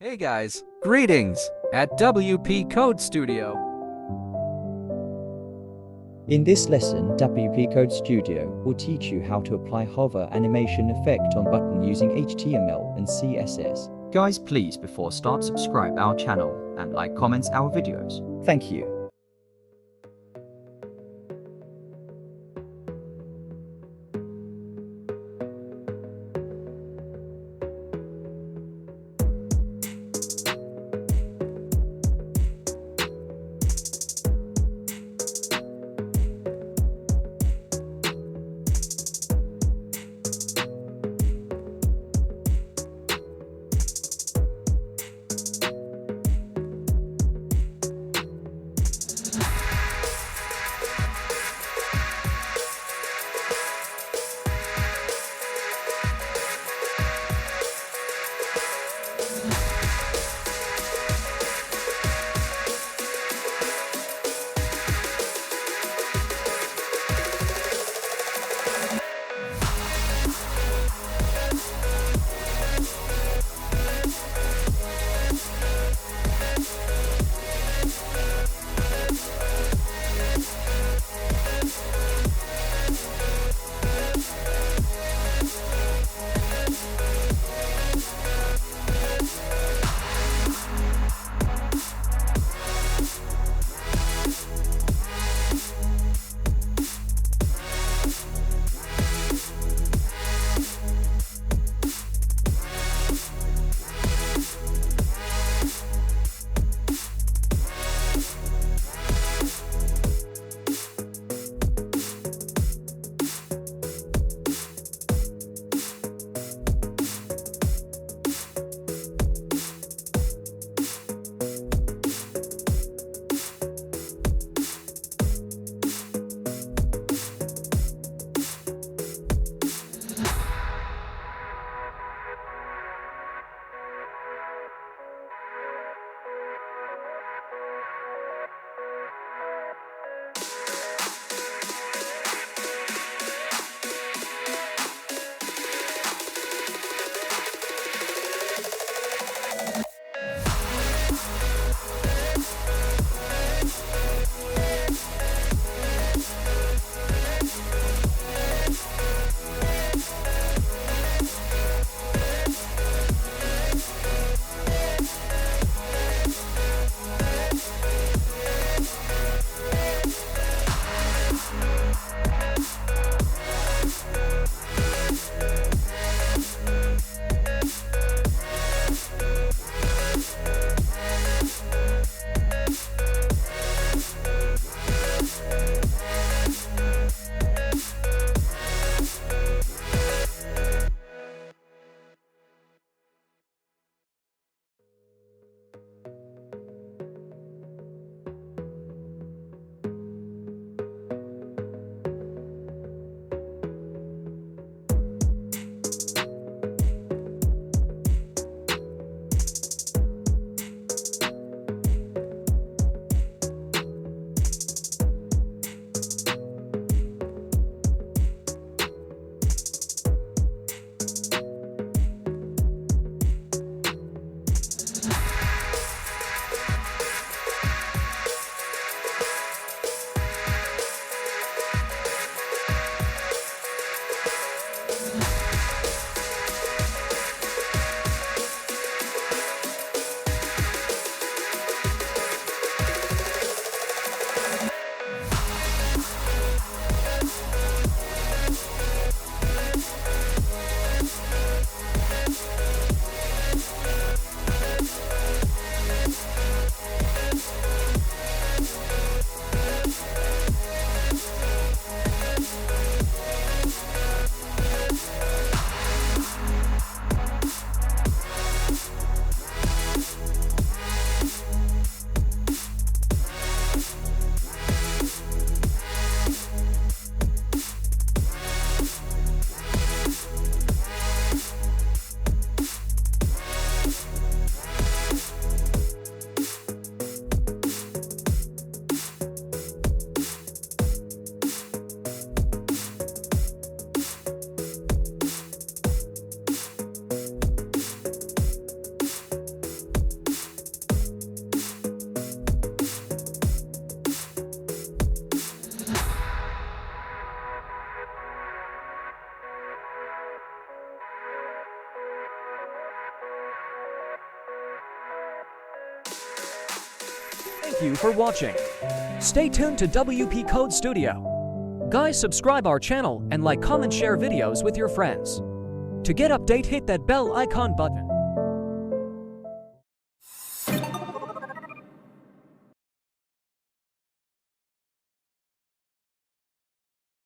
Hey guys, greetings at WP Code Studio. In this lesson, WP Code Studio will teach you how to apply hover animation effect on button using HTML and CSS. Guys, please before start subscribe our channel and like comments our videos. Thank you. Thank you for watching. Stay tuned to WP Code Studio. Guys, subscribe our channel and like, comment, share videos with your friends. To get update, hit that bell icon button.